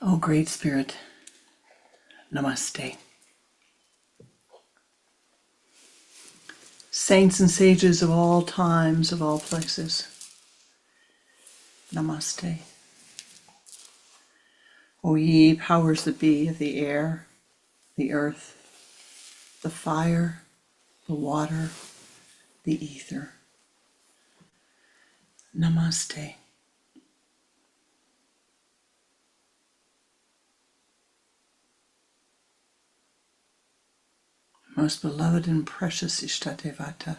O Great Spirit, Namaste. Saints and sages of all times, of all places, Namaste. O ye powers that be of the air, the earth, the fire, the water, the ether, Namaste. Most beloved and precious Ishtatevata,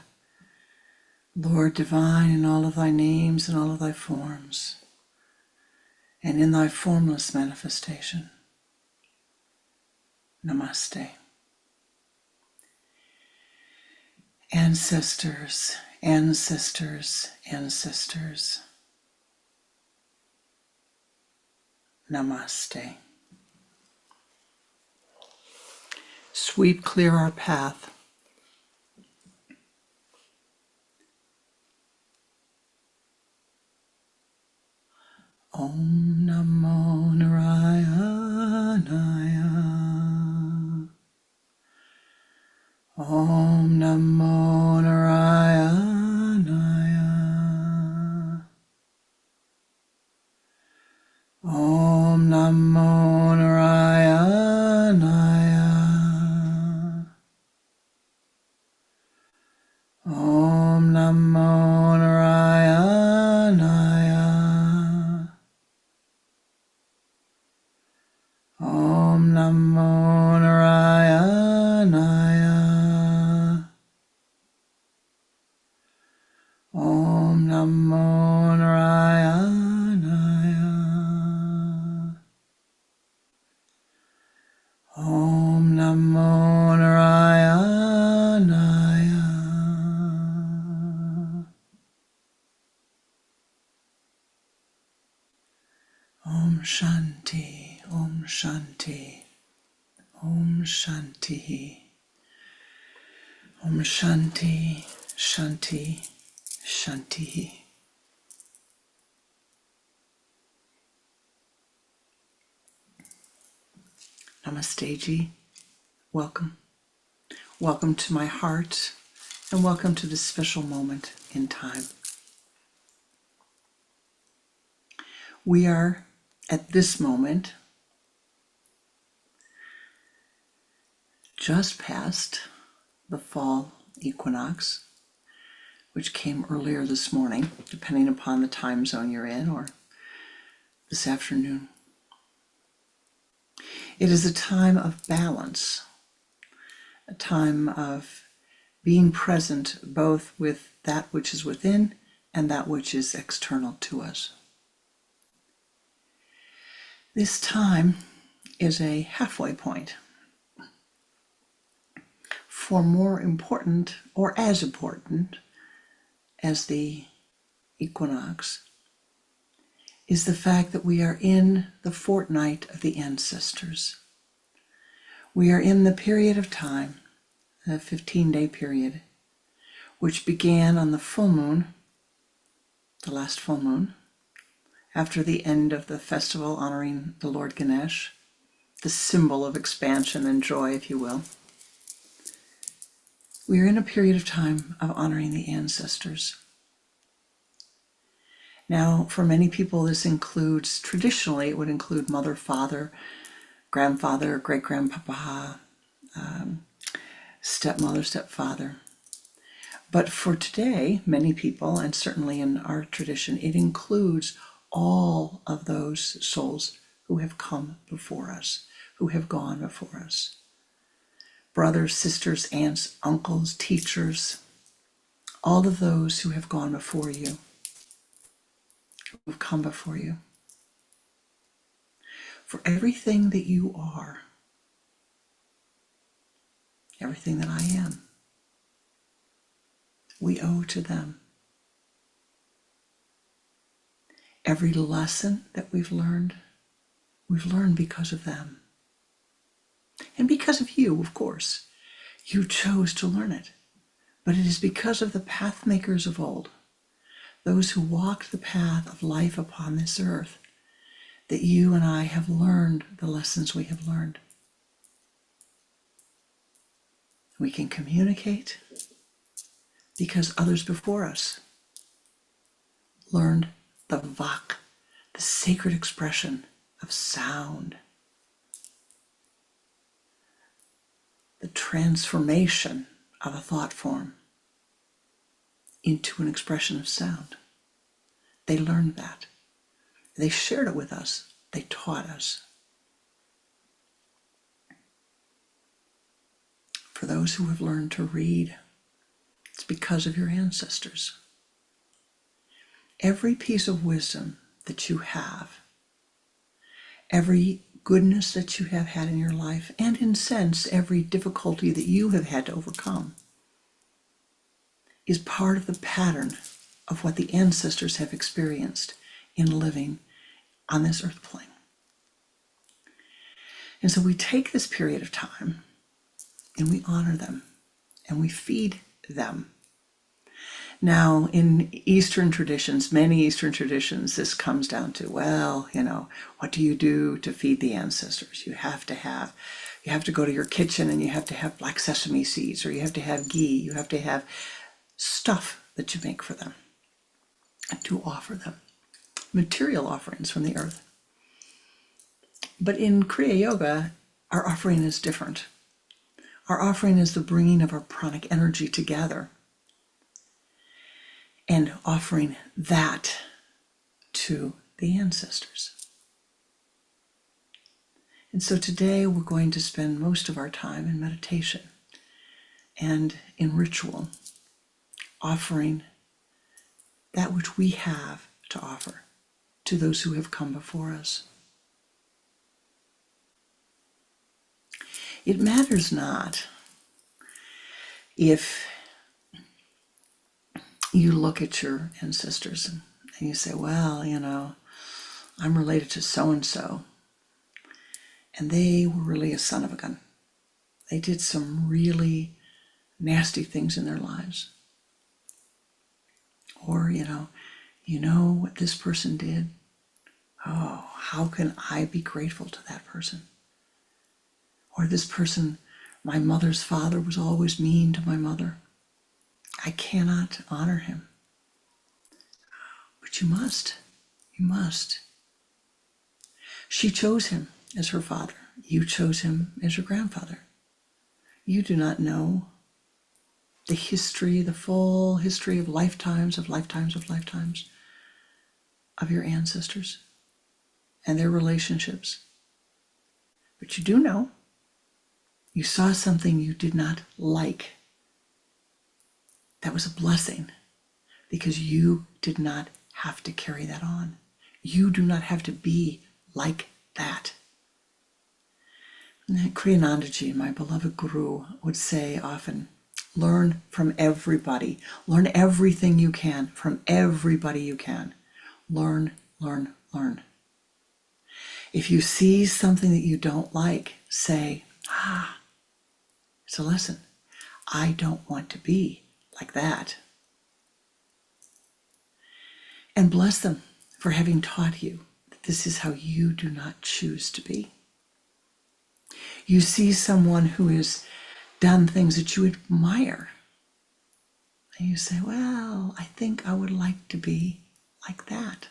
Lord divine in all of thy names and all of thy forms, and in thy formless manifestation, Namaste. Ancestors, ancestors, ancestors, Namaste. Sweep clear our path. Om Namo Narayana. Om Namo Narayana. Om Namo Narayana. Om Namo Narayana. Om Namo Narayana. Om Namo Narayana. Om Namo Narayana. Om Shanti, Om Shanti, Om Shanti, Om Shanti, Shanti, Shanti. Namaste ji, welcome. Welcome to my heart and welcome to this special moment in time. We are at this moment just past the fall equinox, which came earlier this morning, depending upon the time zone you're in, or this afternoon. It is a time of balance, a time of being present both with that which is within and that which is external to us. This time is a halfway point. For more important, or as important as the equinox, is the fact that we are in the fortnight of the ancestors. We are in the period of time, a 15-day period, which began on the full moon, the last full moon, after the end of the festival honoring the Lord Ganesh, the symbol of expansion and joy, if you will. We are in a period of time of honoring the ancestors. Now, for many people, this includes, traditionally, it would include mother, father, grandfather, great-grandpapa, stepmother, stepfather. But for today, many people, and certainly in our tradition, it includes all of those souls who have come before us, who have gone before us. Brothers, sisters, aunts, uncles, teachers, all of those who have gone before you, who have come before you. For everything that you are, everything that I am, we owe to them. Every lesson that we've learned because of them. And because of you, of course. You chose to learn it. But it is because of the path makers of old, those who walked the path of life upon this earth, that you and I have learned the lessons we have learned. We can communicate because others before us learned the Vak, the sacred expression of sound, the transformation of a thought form into an expression of sound. They learned that. They shared it with us. They taught us. For those who have learned to read, it's because of your ancestors. Every piece of wisdom that you have, every goodness that you have had in your life, and in sense, every difficulty that you have had to overcome, is part of the pattern of what the ancestors have experienced in living on this earth plane. And so we take this period of time and we honor them and we feed them. Now, in Eastern traditions, many Eastern traditions, this comes down to, well, what do you do to feed the ancestors? You have to go to your kitchen and you have to have black sesame seeds, or you have to have ghee, you have to have stuff that you make for them to offer them, material offerings from the earth. But in Kriya Yoga, our offering is different. Our offering is the bringing of our pranic energy together and offering that to the ancestors. And so today we're going to spend most of our time in meditation and in ritual, offering that which we have to offer to those who have come before us. It matters not if you look at your ancestors and you say, well, I'm related to so-and-so, and they were really a son of a gun. They did some really nasty things in their lives. Or, what this person did? Oh, how can I be grateful to that person? Or this person, my mother's father was always mean to my mother. I cannot honor him. But you must. You must. She chose him as her father. You chose him as your grandfather. You do not know the history, the full history of lifetimes of your ancestors and their relationships. But you do know you saw something you did not like. That was a blessing because you did not have to carry that on. You do not have to be like that. Kriyanandaji, my beloved guru, would say often, learn from everybody. Learn everything you can from everybody you can. Learn, learn, learn. If you see something that you don't like, say, it's a lesson. I don't want to be like that. And bless them for having taught you that this is how you do not choose to be. You see someone who has done things that you admire, and you say, well, I think I would like to be like that.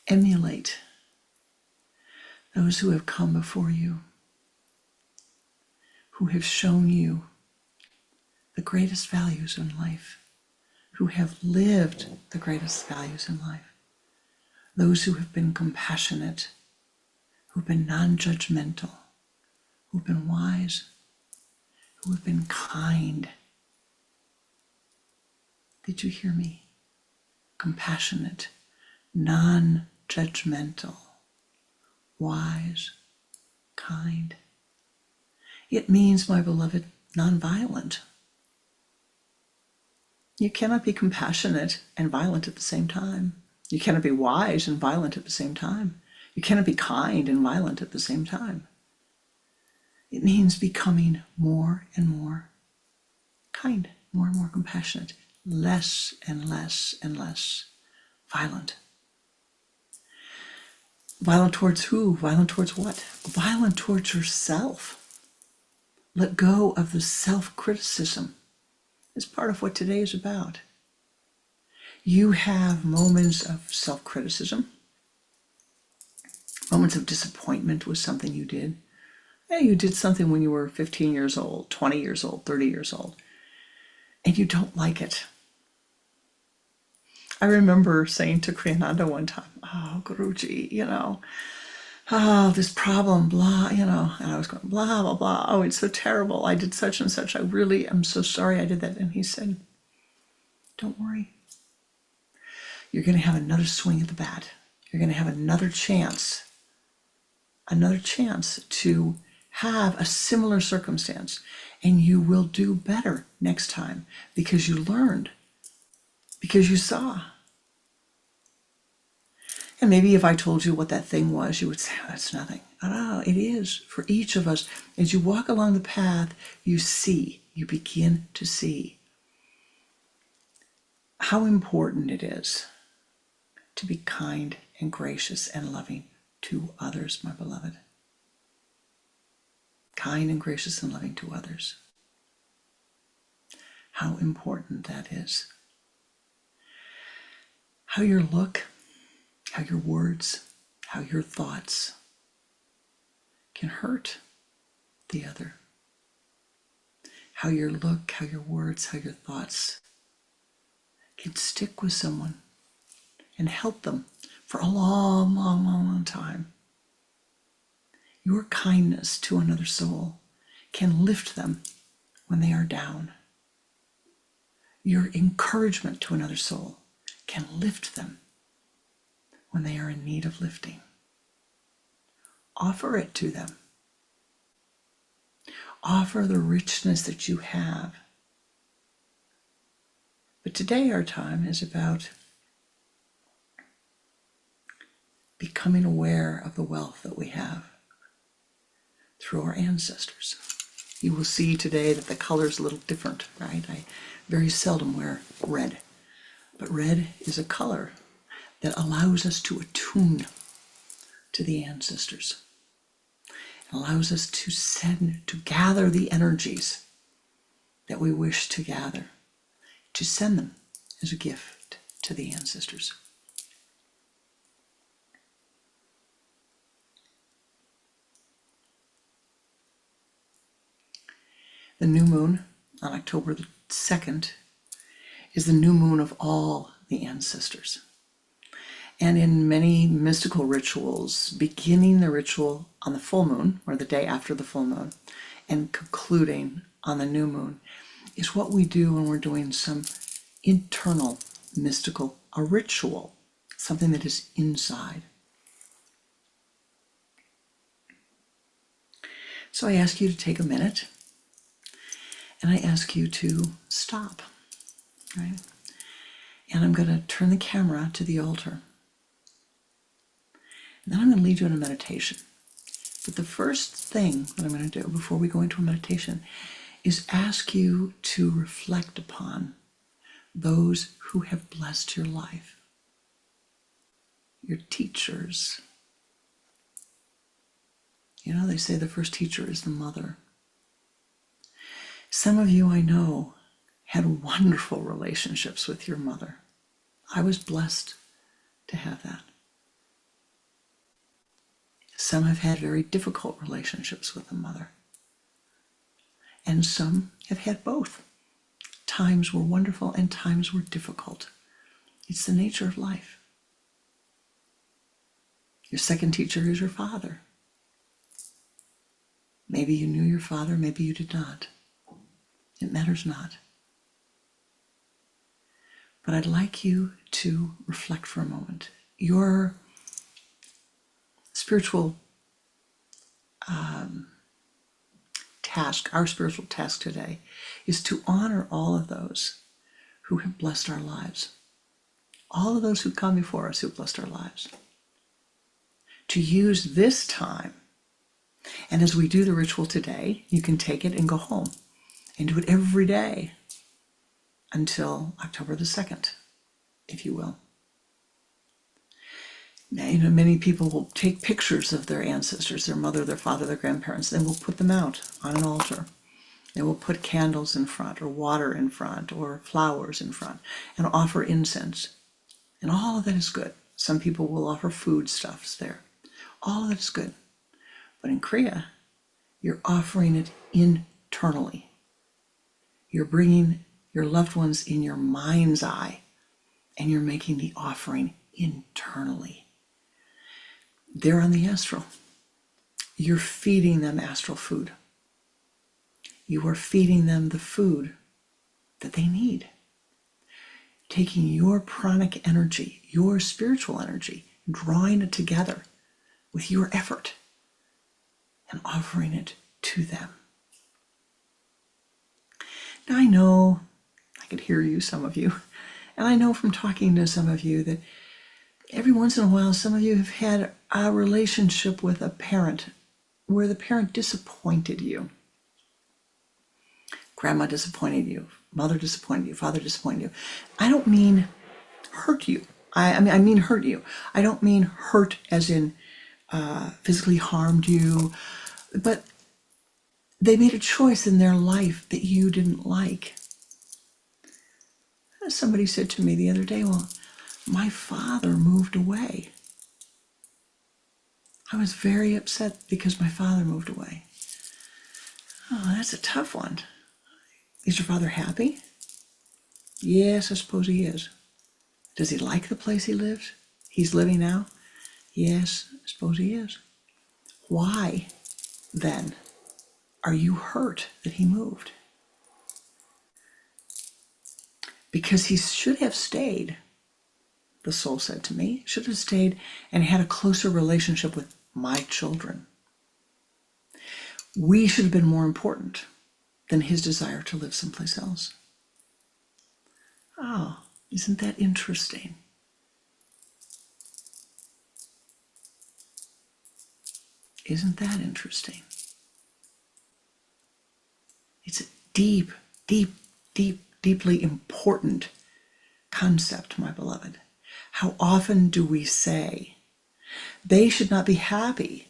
Emulate those who have come before you, who have shown you the greatest values in life, who have lived the greatest values in life. Those who have been compassionate, who've been non-judgmental, who've been wise, who have been kind. Did you hear me? Compassionate, non-judgmental, wise, kind. It means, my beloved, non-violent. You cannot be compassionate and violent at the same time. You cannot be wise and violent at the same time. You cannot be kind and violent at the same time. It means becoming more and more kind, more and more compassionate, less and less and less violent. Violent towards who? Violent towards what? Violent towards yourself. Let go of the self-criticism. It's part of what today is about. You have moments of self-criticism, moments of disappointment with something you did. Yeah, you did something when you were 15 years old, 20 years old, 30 years old, and you don't like it. I remember saying to Pranananda one time, oh, Guruji, this problem, blah, and I was going, blah, blah, blah. Oh, it's so terrible. I did such and such. I really am so sorry I did that. And he said, don't worry. You're going to have another swing at the bat. You're going to have another chance to have a similar circumstance, and you will do better next time because you learned, because you saw. And maybe if I told you what that thing was, you would say, oh, that's nothing. Oh, it is. For each of us, as you walk along the path, you begin to see how important it is to be kind and gracious and loving to others, my beloved. Kind and gracious and loving to others. How important that is. How your look, how your words, how your thoughts can hurt the other. How your look, how your words, how your thoughts can stick with someone and help them for a long, long, long, long time. Your kindness to another soul can lift them when they are down. Your encouragement to another soul can lift them when they are in need of lifting. Offer it to them. Offer the richness that you have. But today our time is about becoming aware of the wealth that we have through our ancestors. You will see today that the color is a little different, right? I very seldom wear red, but red is a color that allows us to attune to the ancestors. It allows us to gather the energies that we wish to gather, to send them as a gift to the ancestors. The new moon on October the 2nd is the new moon of all the ancestors. And in many mystical rituals, beginning the ritual on the full moon, or the day after the full moon, and concluding on the new moon, is what we do when we're doing some internal mystical, a ritual, something that is inside. So I ask you to take a minute, and I ask you to stop, right? And I'm going to turn the camera to the altar. And then I'm going to lead you in a meditation. But the first thing that I'm going to do before we go into a meditation is ask you to reflect upon those who have blessed your life. Your teachers. They say the first teacher is the mother. Some of you I know had wonderful relationships with your mother. I was blessed to have that. Some have had very difficult relationships with the mother. And some have had both. Times were wonderful and times were difficult. It's the nature of life. Your second teacher is your father. Maybe you knew your father, maybe you did not. It matters not. But I'd like you to reflect for a moment. Your spiritual task, our spiritual task today, is to honor all of those who have blessed our lives. All of those who come before us who have blessed our lives. To use this time, and as we do the ritual today, you can take it and go home and do it every day until October the 2nd, if you will. Now, many people will take pictures of their ancestors, their mother, their father, their grandparents, and will put them out on an altar. They will put candles in front, or water in front, or flowers in front, and offer incense. And all of that is good. Some people will offer foodstuffs there. All of that is good. But in Kriya, you're offering it internally. You're bringing your loved ones in your mind's eye, and you're making the offering internally. They're on the astral. You're feeding them astral food. You are feeding them the food that they need. Taking your pranic energy, your spiritual energy, drawing it together with your effort and offering it to them. Now I know, I could hear you, some of you, and I know from talking to some of you that every once in a while, some of you have had a relationship with a parent where the parent disappointed you. Grandma disappointed you, mother disappointed you, father disappointed you. I don't mean hurt you. I mean hurt you. I don't mean hurt as in physically harmed you, but they made a choice in their life that you didn't like. Somebody said to me the other day, well, my father moved away. I was very upset because my father moved away. Oh, that's a tough one. Is your father happy? Yes, I suppose he is. Does he like the place he's living now? Yes, I suppose he is. Why, then, are you hurt that he moved? Because he should have stayed, the soul said to me, should have stayed and had a closer relationship with my children. We should have been more important than his desire to live someplace else. Oh, isn't that interesting? Isn't that interesting? It's a deep, deep, deep, deeply important concept, my beloved. How often do we say, they should not be happy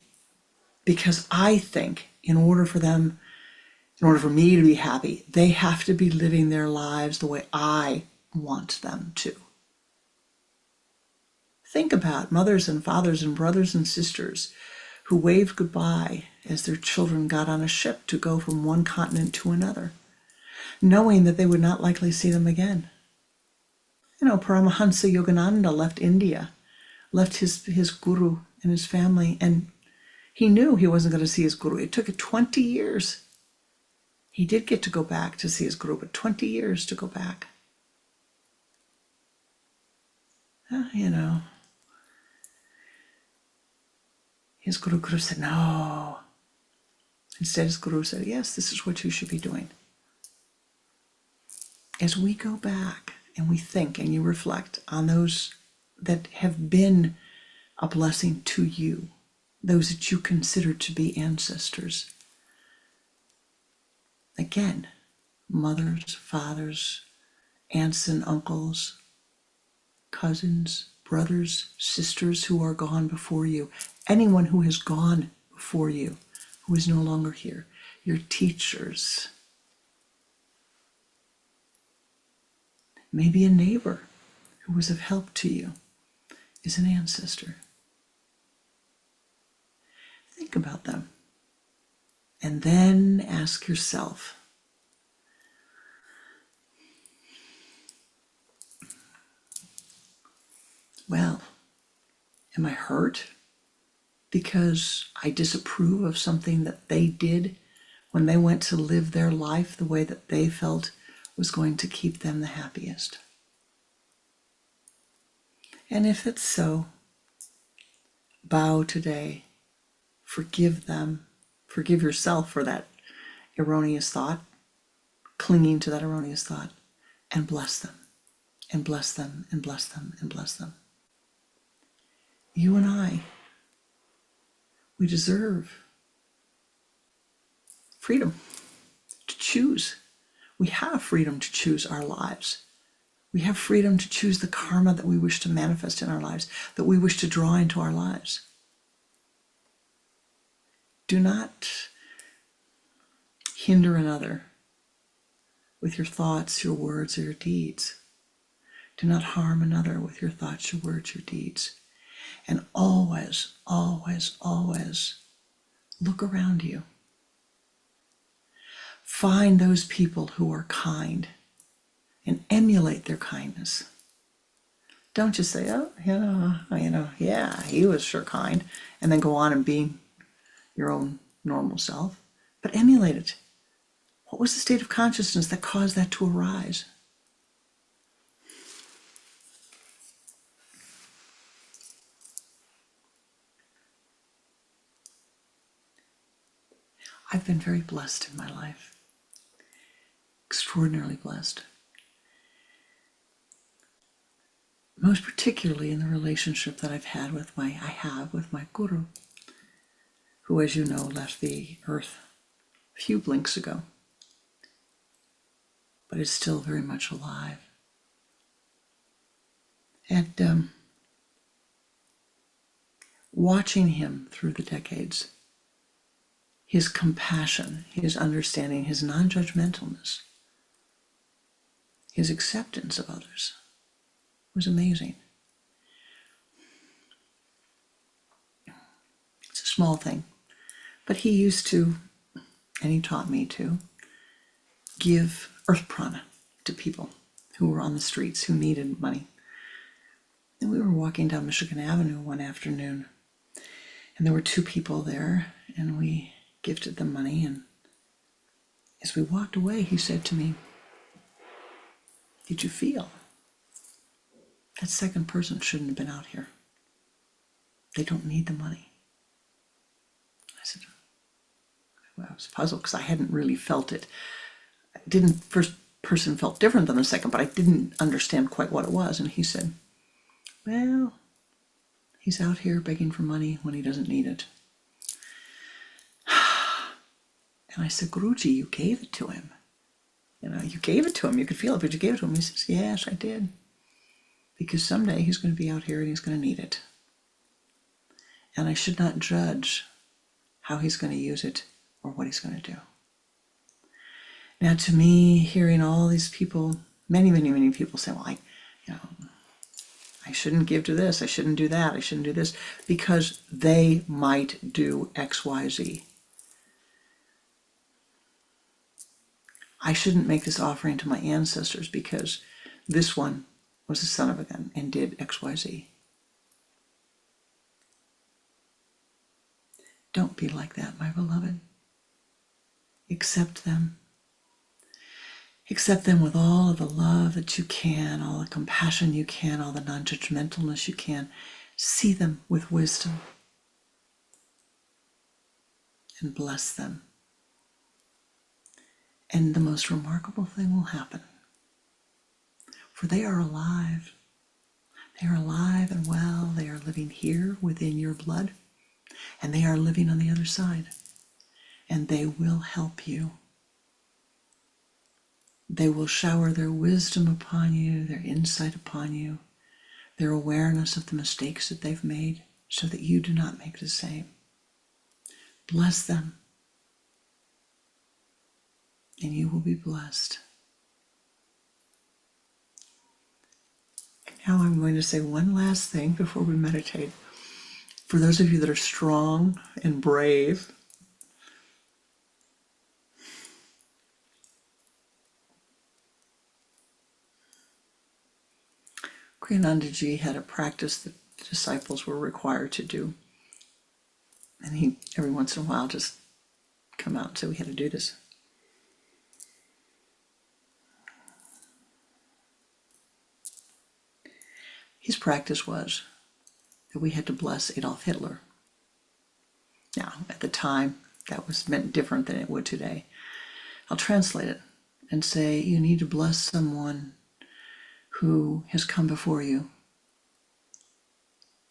because I think in order for me to be happy, they have to be living their lives the way I want them to. Think about mothers and fathers and brothers and sisters who waved goodbye as their children got on a ship to go from one continent to another, knowing that they would not likely see them again. Paramahansa Yogananda left India, left his guru and his family, and he knew he wasn't going to see his guru. It took 20 years. He did get to go back to see his guru, but 20 years to go back. His guru could have said, no. Instead, his guru said, yes, this is what you should be doing. As we go back and we think and you reflect on those that have been a blessing to you, those that you consider to be ancestors. Again, mothers, fathers, aunts and uncles, cousins, brothers, sisters who are gone before you, anyone who has gone before you, who is no longer here, your teachers, maybe a neighbor who was of help to you is an ancestor. Think about them. And then ask yourself, well, am I hurt because I disapprove of something that they did when they went to live their life the way that they felt was going to keep them the happiest? And if it's so, bow today, forgive them, forgive yourself for that erroneous thought, clinging to that erroneous thought, and bless them, and bless them, and bless them, and bless them. You and I, we deserve freedom to choose We have freedom to choose our lives. We have freedom to choose the karma that we wish to manifest in our lives, that we wish to draw into our lives. Do not hinder another with your thoughts, your words, or your deeds. Do not harm another with your thoughts, your words, your deeds. And always, always, always look around you. Find those people who are kind and emulate their kindness. Don't just say, oh, yeah, he was sure kind, and then go on and be your own normal self, but emulate it. What was the state of consciousness that caused that to arise? I've been very blessed in my life, extraordinarily blessed. Most particularly in the relationship that I have with my guru, who, as you know, left the earth a few blinks ago, but is still very much alive. And watching him through the decades, his compassion, his understanding, his non-judgmentalness, his acceptance of others was amazing. It's a small thing, but he used to, and he taught me to, give earth prana to people who were on the streets, who needed money. And we were walking down Michigan Avenue one afternoon, and there were two people there, and we gifted them money. And as we walked away, he said to me, "Did you feel that second person shouldn't have been out here? They don't need the money." I said, well, I was puzzled because I hadn't really felt it. First person felt different than the second, but I didn't understand quite what it was. And he said, well, he's out here begging for money when he doesn't need it. And I said, Guruji, you gave it to him. You gave it to him. You could feel it, but you gave it to him. He says, yes, I did. Because someday he's going to be out here and he's going to need it. And I should not judge how he's going to use it or what he's going to do. Now, to me, hearing all these people, many, many, many people say, well, I shouldn't give to this, I shouldn't do that, I shouldn't do this, because they might do X, Y, Z. I shouldn't make this offering to my ancestors because this one was the son of a gun and did X, Y, Z. Don't be like that, my beloved. Accept them. Accept them with all of the love that you can, all the compassion you can, all the non-judgmentalness you can. See them with wisdom and bless them. And the most remarkable thing will happen. For they are alive. They are alive and well. They are living here within your blood. And they are living on the other side. And they will help you. They will shower their wisdom upon you, their insight upon you, their awareness of the mistakes that they've made so that you do not make the same. Bless them, and you will be blessed. Now I'm going to say one last thing before we meditate. For those of you that are strong and brave, Pranananda ji had a practice that the disciples were required to do. And he, every once in a while, just come out and say, we had to do this. His practice was that we had to bless Adolf Hitler. Now, at the time, that was meant different than it would today. I'll translate it and say, you need to bless someone who has come before you,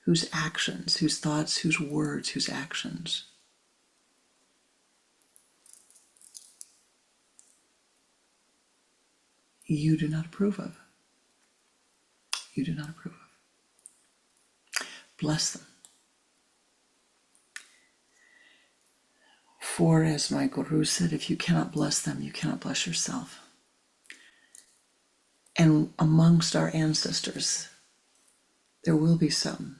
whose actions, whose thoughts, whose words, whose actions you do not approve of. You do not approve of. Bless them. For, as my Guru said, if you cannot bless them, you cannot bless yourself. And amongst our ancestors, there will be some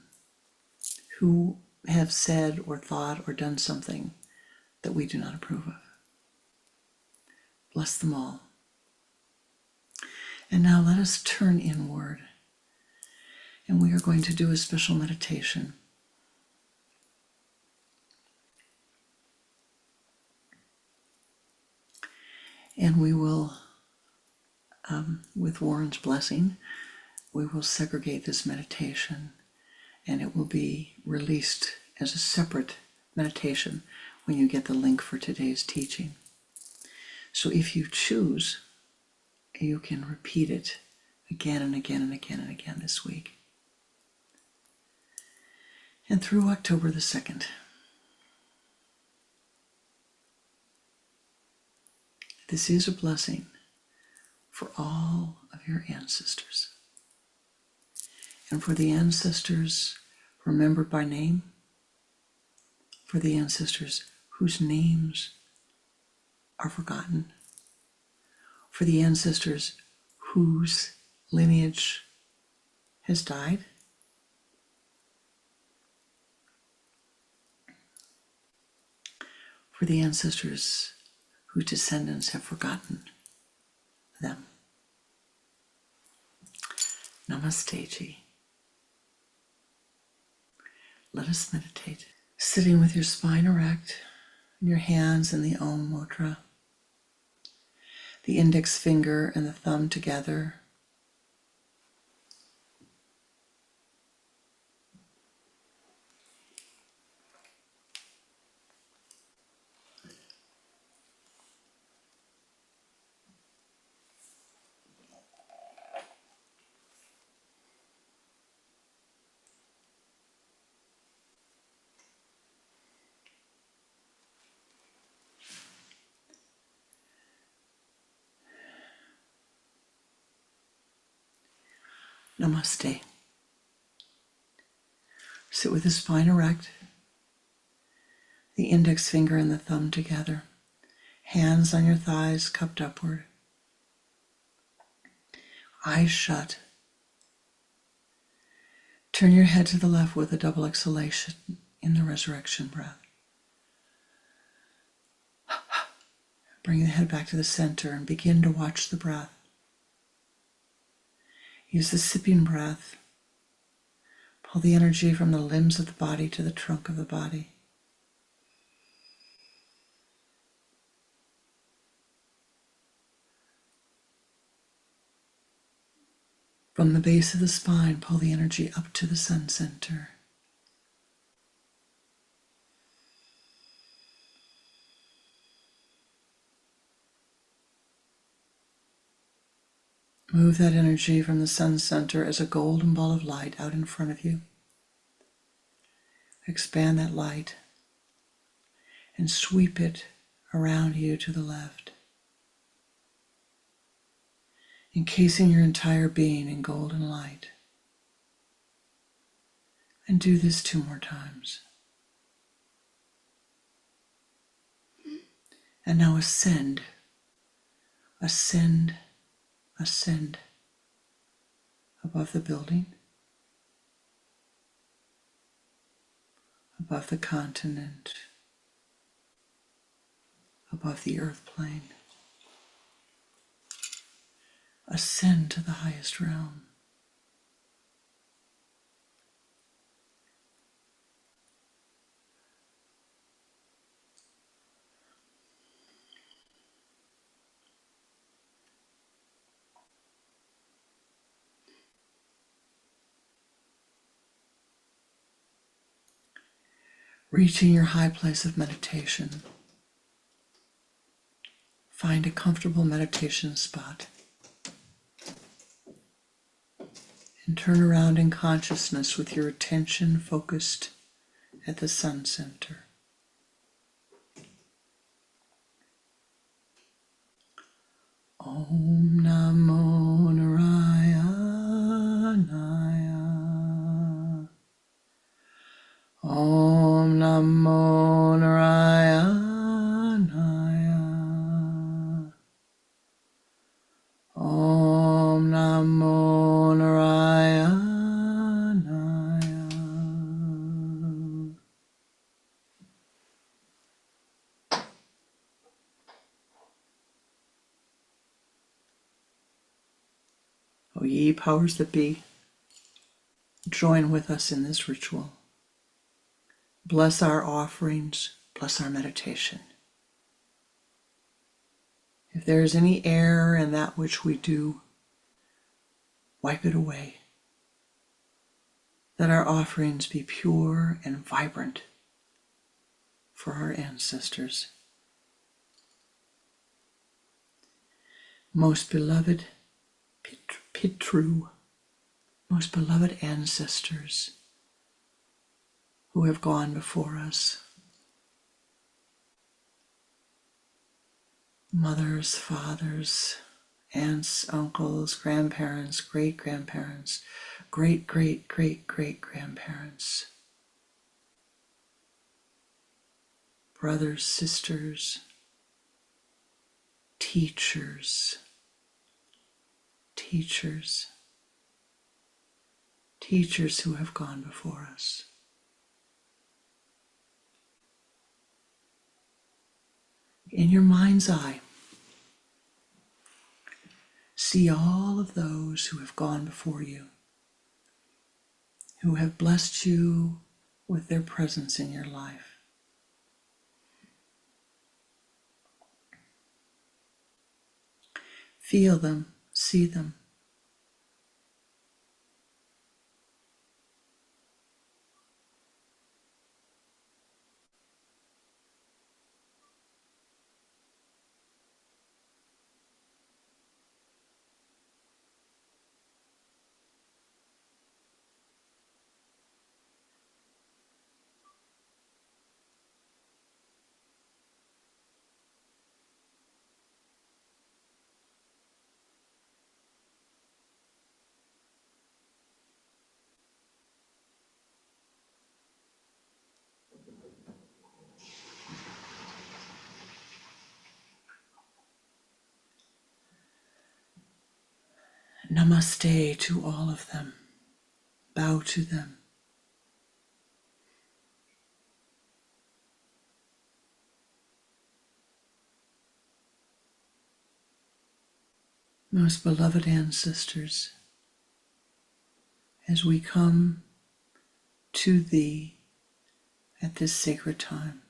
who have said or thought or done something that we do not approve of. Bless them all. And now let us turn inward, and we are going to do a special meditation. And we will, with Warren's blessing, we will segregate this meditation, and it will be released as a separate meditation when you get the link for today's teaching. So if you choose, you can repeat it again and again and again and again this week. And through October the 2nd. This is a blessing for all of your ancestors. And for the ancestors remembered by name, for the ancestors whose names are forgotten, for the ancestors whose lineage has died, for the ancestors whose descendants have forgotten them. Namaste Ji. Let us meditate. Sitting with your spine erect and your hands in the Om Mudra, the index finger and the thumb together. Namaste. Sit with the spine erect, the index finger and the thumb together, hands on your thighs cupped upward, eyes shut. Turn your head to the left with a double exhalation in the resurrection breath. Bring the head back to the center and begin to watch the breath. Use the sipping breath. Pull the energy from the limbs of the body to the trunk of the body. From the base of the spine, pull the energy up to the sun center. Move that energy from the sun center as a golden ball of light out in front of you. Expand that light and sweep it around you to the left, encasing your entire being in golden light. And do this 2 more times. And now ascend, ascend, ascend above the building, above the continent, above the earth plane. Ascend to the highest realm. Reaching your high place of meditation, find a comfortable meditation spot and turn around in consciousness with your attention focused at the sun center. Om Namo Narayana. O ye powers that be, join with us in this ritual. Bless our offerings, bless our meditation. If there is any error in that which we do, wipe it away. Let our offerings be pure and vibrant for our ancestors. Most beloved Pitru, most beloved ancestors who have gone before us, mothers, fathers, aunts, uncles, grandparents, great-grandparents, great-great-great-great-grandparents, brothers, sisters, teachers, teachers who have gone before us. In your mind's eye, see all of those who have gone before you, who have blessed you with their presence in your life. Feel them, see them. Namaste to all of them. Bow to them. Most beloved ancestors, as we come to thee at this sacred time,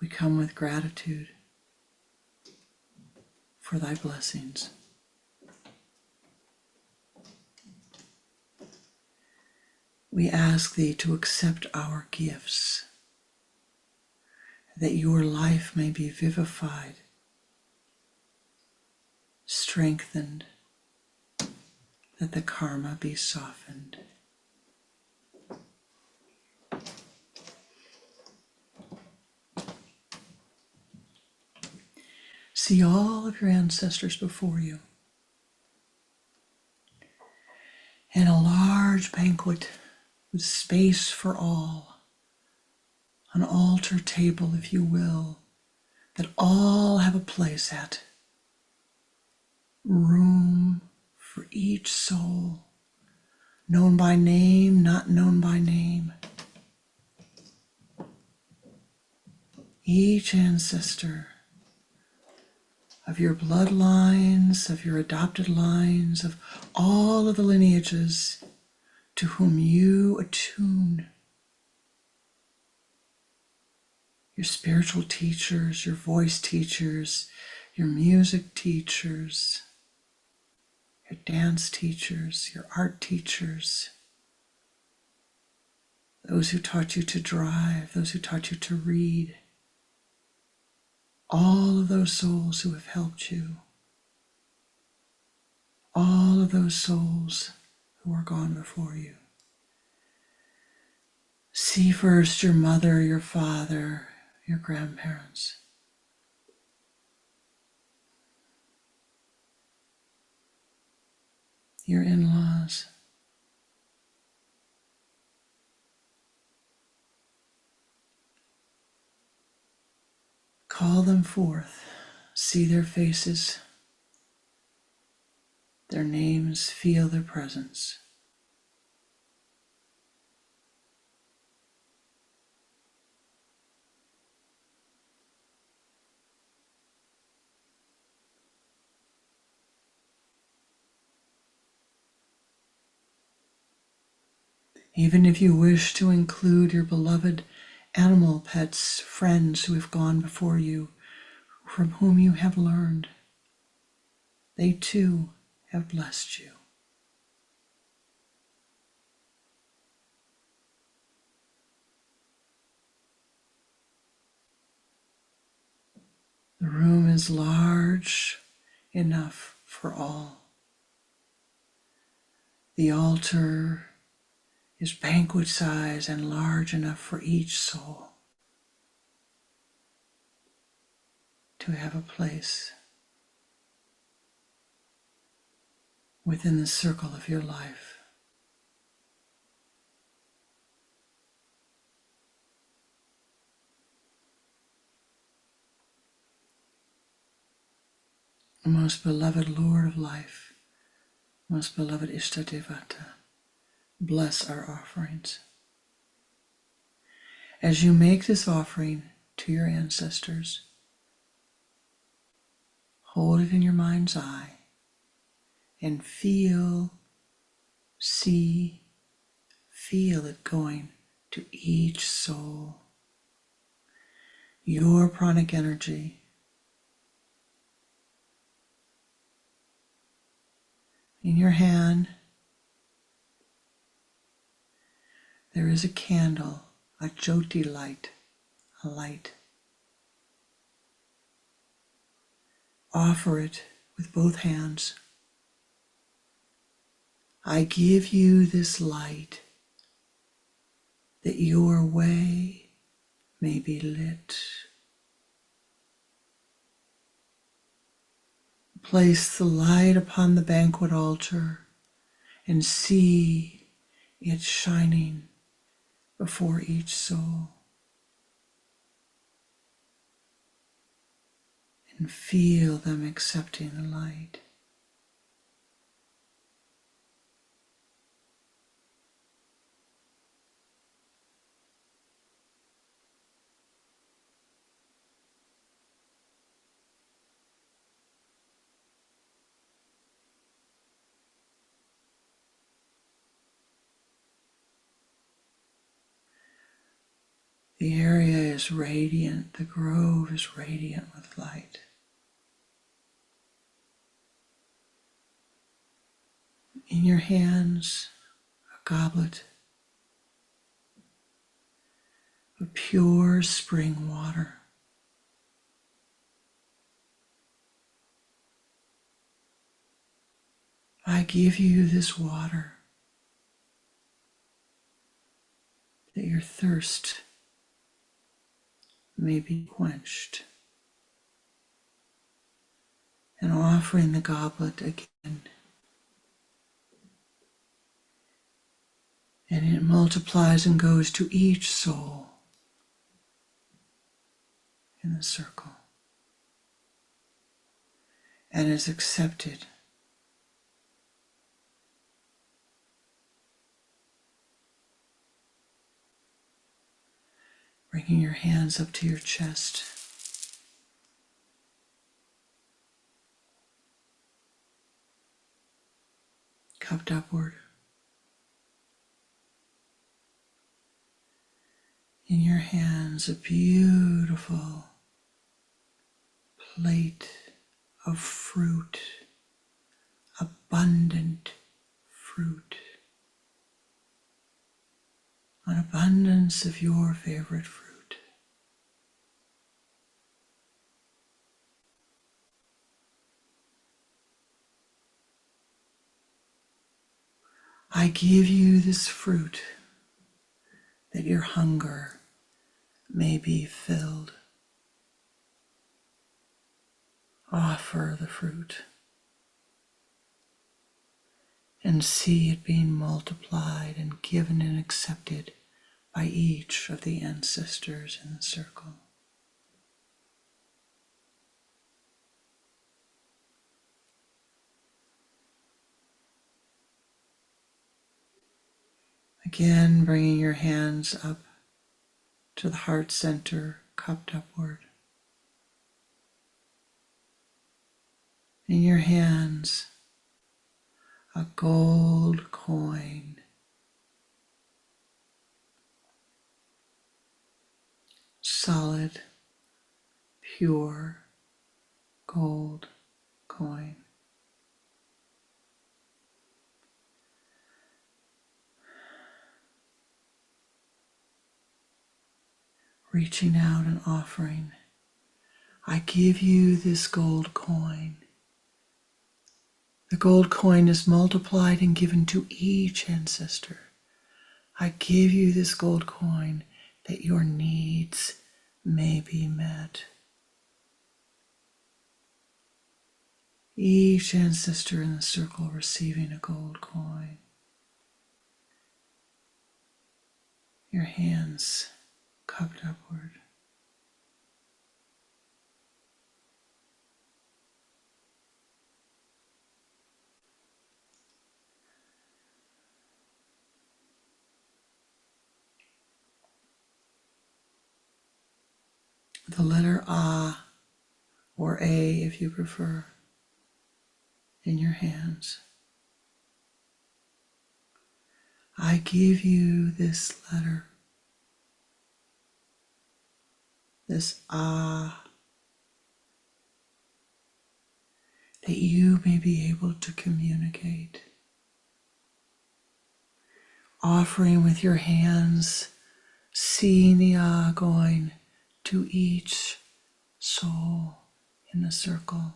we come with gratitude for thy blessings. We ask thee to accept our gifts, that your life may be vivified, strengthened, that the karma be softened. See all of your ancestors before you, and a large banquet with space for all, an altar table, if you will, that all have a place at, room for each soul, known by name, not known by name. Each ancestor of your bloodlines, of your adopted lines, of all of the lineages to whom you attune. Your spiritual teachers, your voice teachers, your music teachers, your dance teachers, your art teachers, those who taught you to drive, those who taught you to read, all of those souls who have helped you, all of those souls who are gone before you. See first your mother, your father, your grandparents. Your in-laws. Call them forth see their faces, their names, feel their presence. Even if you wish to include your beloved animal pets, friends who have gone before you, from whom you have learned, they too have blessed you. The room is large enough for all. The altar is banquet size and large enough for each soul to have a place within the circle of your life. Most beloved Lord of life, most beloved Ishtadevata, bless our offerings. As you make this offering to your ancestors, hold it in your mind's eye and feel it going to each soul. Your pranic energy. In your hand, there is a candle, a jyoti light, a light. Offer it with both hands. I give you this light, that your way may be lit. Place the light upon the banquet altar and see it shining before each soul. And feel them accepting the light. The area is radiant, the grove is radiant with light. In your hands, a goblet of pure spring water. I give you this water, that your thirst may be quenched. And offering the goblet again. And it multiplies and goes to each soul in the circle and is accepted. Bringing your hands up to your chest. Cupped upward. In your hands, a beautiful plate of fruit, abundant fruit, an abundance of your favorite fruit. I give you this fruit, that your hunger may be filled. Offer the fruit and see it being multiplied and given and accepted by each of the ancestors in the circle. Again, bringing your hands up to the heart center, cupped upward. In your hands, a gold coin. Solid, pure gold coin. Reaching out and offering, I give you this gold coin. The gold coin is multiplied and given to each ancestor. I give you this gold coin that your needs may be met. Each ancestor in the circle receiving a gold coin. Your hands cupped upward. The letter A, or A if you prefer, in your hands. I give you this letter, this A, that you may be able to communicate. Offering with your hands, seeing the A going to each soul in the circle,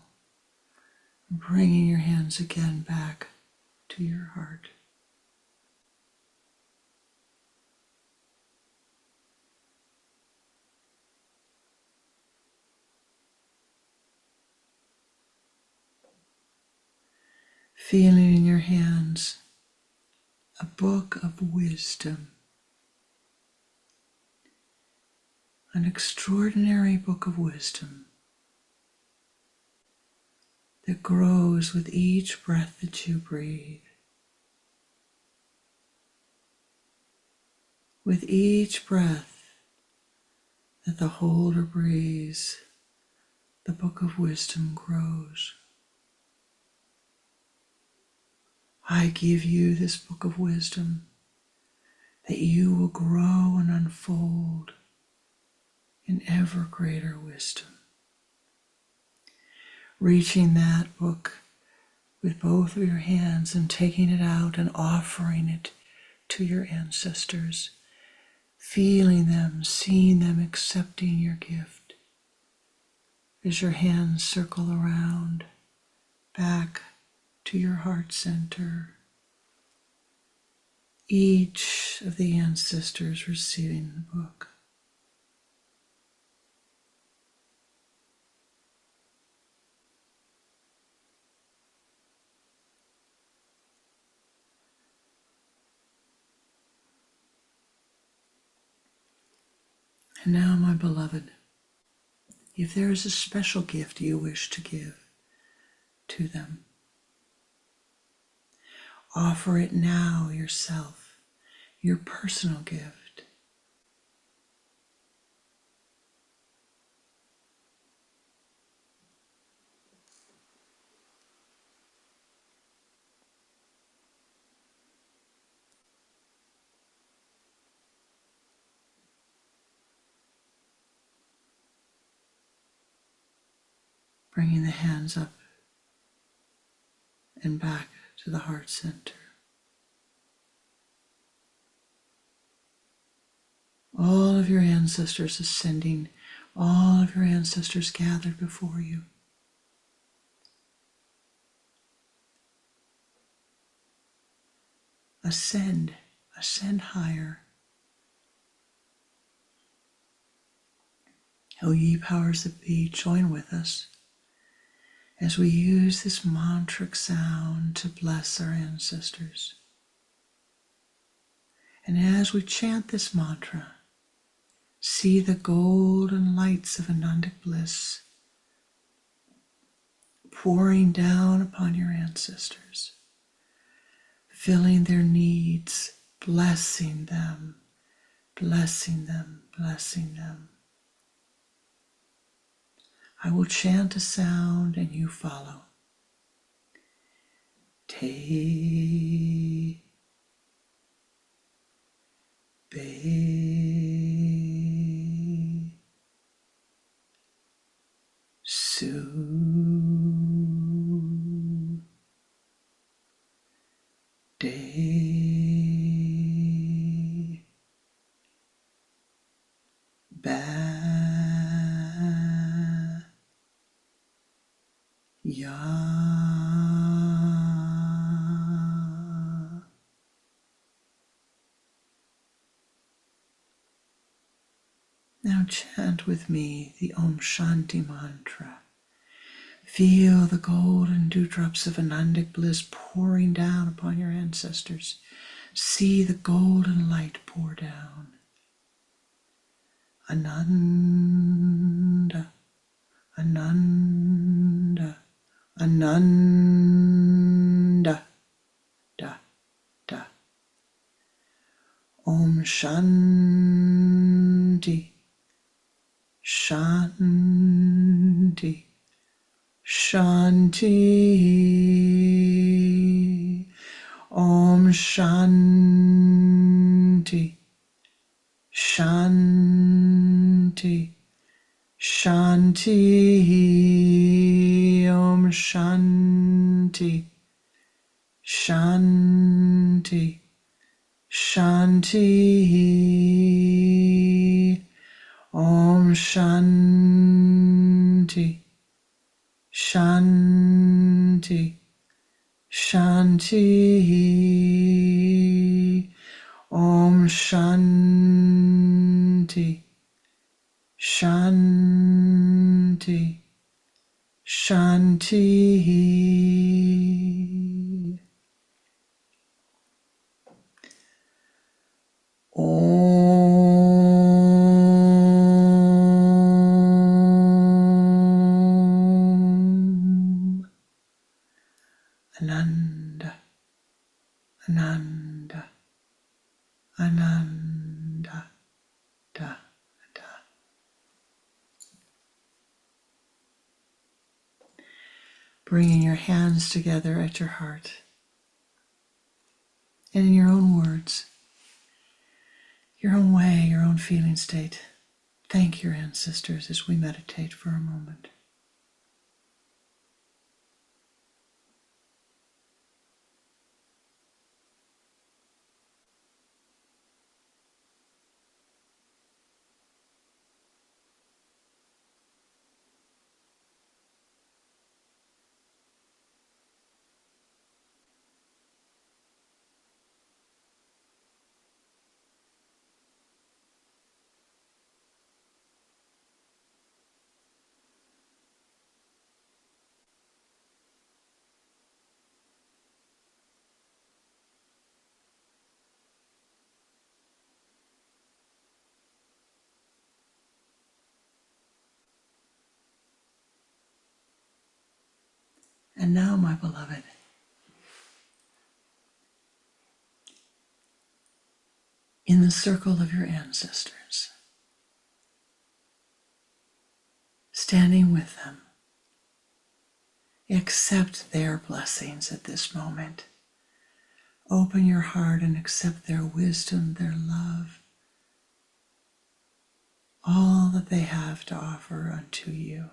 bringing your hands again back to your heart. Feeling in your hands a book of wisdom, an extraordinary book of wisdom that grows with each breath that you breathe. With each breath that the holder breathes, the book of wisdom grows. I give you this book of wisdom that you will grow and unfold in ever greater wisdom. Reaching that book with both of your hands and taking it out and offering it to your ancestors, feeling them, seeing them, accepting your gift as your hands circle around back to your heart center. Each of the ancestors receiving the book. And now, my beloved, if there is a special gift you wish to give to them, offer it now yourself, your personal gift. Bringing the hands up and back to the heart center. All of your ancestors ascending, all of your ancestors gathered before you. Ascend higher. O ye powers that be, join with us as we use this mantric sound to bless our ancestors. And as we chant this mantra, see the golden lights of Anandic bliss pouring down upon your ancestors, filling their needs, blessing them, blessing them, blessing them. I will chant a sound and you follow. Te, be, su, de, ba, ya. Now chant with me the Om Shanti mantra. Feel the golden dewdrops of Anandic bliss pouring down upon your ancestors. See the golden light pour down. Ananda, Ananda, Ananda, da, da. Om Shanti, Shanti, Shanti. Om Shanti, Shanti, Shanti. Om Shanti, Shanti, Shanti. Om Shanti, Shanti, Shanti. Om Shanti, Shanti, Shanti. Om Ananda, Ananda, Ananda, da, da. Bringing your hands together at your heart and in your own words, your own way, your own feeling state. Thank your ancestors as we meditate for a moment. And now, my beloved, in the circle of your ancestors, standing with them, accept their blessings at this moment. Open your heart and accept their wisdom, their love, all that they have to offer unto you.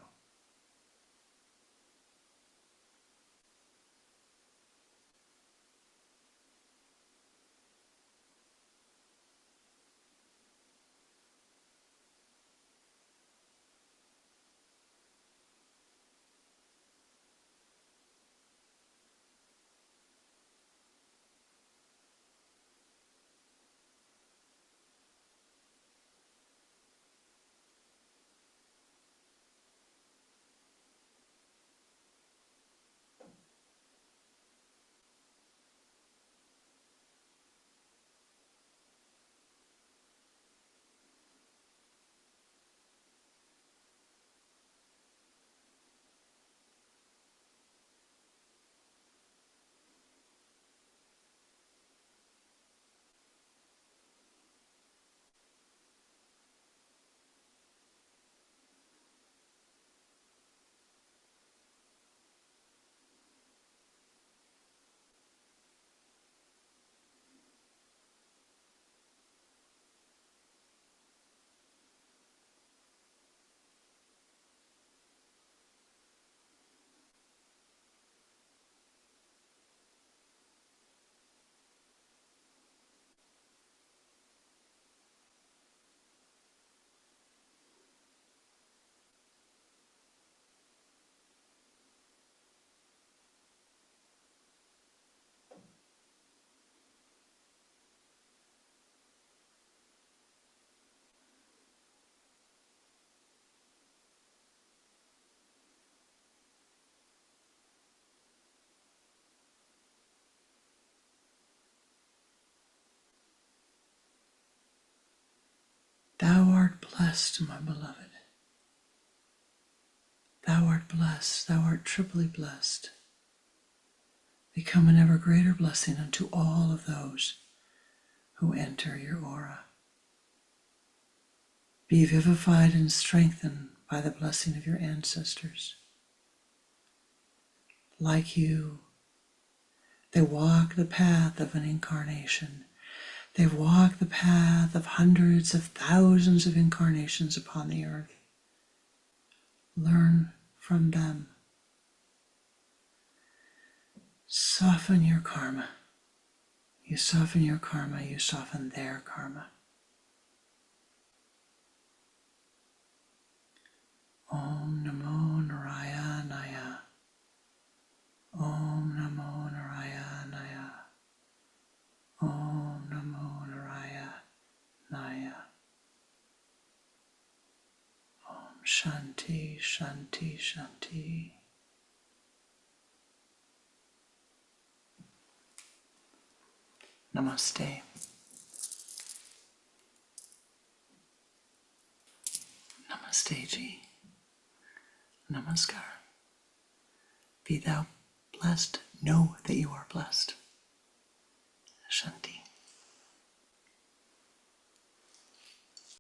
Thou art blessed, my beloved. Thou art blessed, thou art triply blessed. Become an ever greater blessing unto all of those who enter your aura. Be vivified and strengthened by the blessing of your ancestors. Like you, they walk the path of an incarnation. They walk the path of hundreds of thousands of incarnations upon the earth. Learn from them. Soften your karma. You soften your karma, you soften their karma. Om Namo Narayana. Om Namo Narayana. Om Namo Narayana. Om Shanti, Shanti, Shanti. Namaste. Namaste Ji. Namaskar. Be thou blessed. Know that you are blessed.